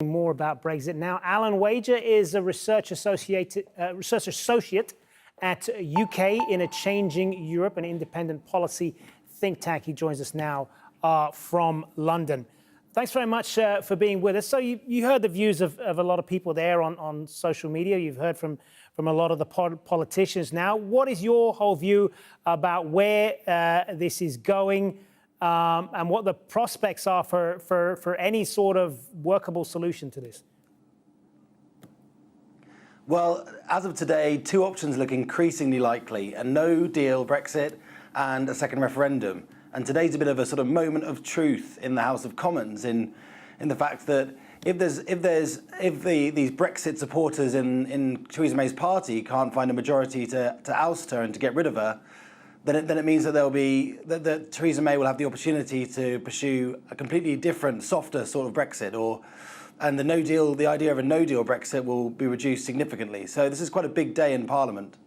More about Brexit now. Alan Wager is a research associate at UK in a Changing Europe, an independent policy think tank. He joins us now from London. Thanks very much for being with us. So you heard the views of a lot of people there on social media. You've heard from a lot of the politicians now. What is your whole view about where this is going? And what the prospects are for any sort of workable solution to this? Well, as of today, two options look increasingly likely: a no-deal Brexit and a second referendum. And today's a bit of a sort of moment of truth in the House of Commons in the fact that if these Brexit supporters in Theresa May's party can't find a majority to oust her and to get rid of her, then it means that that Theresa May will have the opportunity to pursue a completely different, softer sort of Brexit, and the idea of a no-deal Brexit will be reduced significantly. So this is quite a big day in Parliament.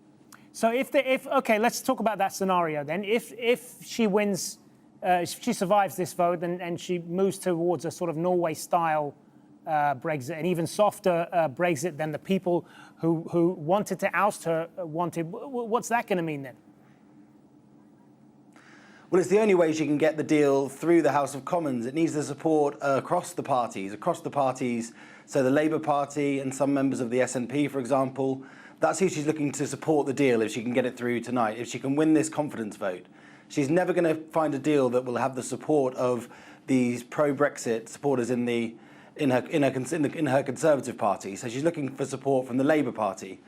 So okay, let's talk about that scenario then. If she wins, if she survives this vote and she moves towards a sort of Norway-style Brexit, an even softer Brexit than the people who wanted to oust her wanted, what's that going to mean then? Well, it's the only way she can get the deal through the House of Commons. It needs the support across the parties. So the Labour Party and some members of the SNP, for example, that's who she's looking to support the deal if she can get it through tonight, if she can win this confidence vote. She's never going to find a deal that will have the support of these pro-Brexit supporters in her Conservative Party. So she's looking for support from the Labour Party.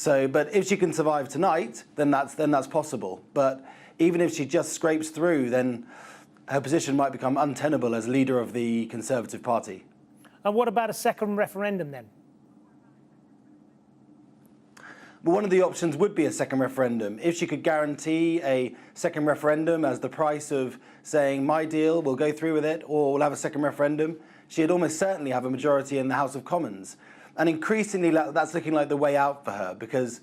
But if she can survive tonight, then that's possible. But even if she just scrapes through, then her position might become untenable as leader of the Conservative Party. And what about a second referendum then? Well, one of the options would be a second referendum. If she could guarantee a second referendum as the price of saying my deal, we'll go through with it, or we'll have a second referendum, she'd almost certainly have a majority in the House of Commons. And increasingly, that's looking like the way out for her, because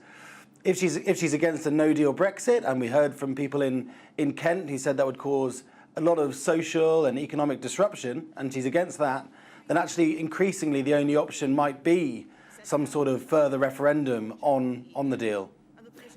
if she's against a no-deal Brexit, and we heard from people in Kent who said that would cause a lot of social and economic disruption, and she's against that, then actually increasingly the only option might be some sort of further referendum on the deal.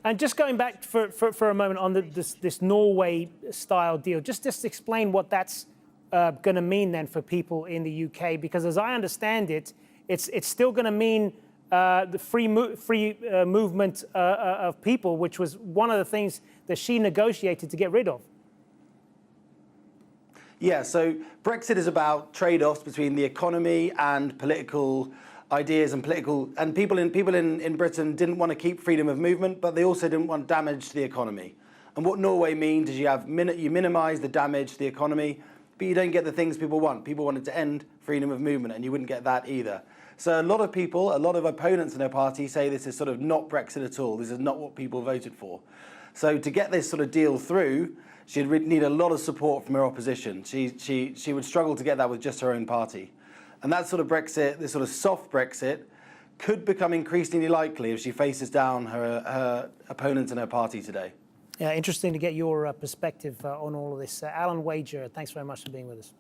And just going back for a moment on this Norway-style deal, just explain what that's going to mean then for people in the UK, because as I understand it, it's still going to mean the free movement of people, which was one of the things that she negotiated to get rid of. Yeah, so Brexit is about trade-offs between the economy and political ideas and people in Britain didn't want to keep freedom of movement, but they also didn't want damage to the economy. And what Norway means is you minimise the damage to the economy, but you don't get the things people want. People wanted to end freedom of movement, and you wouldn't get that either. So a lot of opponents in her party say this is sort of not Brexit at all. This is not what people voted for. So to get this sort of deal through, she'd need a lot of support from her opposition. She would struggle to get that with just her own party. And that sort of Brexit, this sort of soft Brexit, could become increasingly likely if she faces down her opponents in her party today. Yeah, interesting to get your perspective on all of this. Alan Wager, thanks very much for being with us.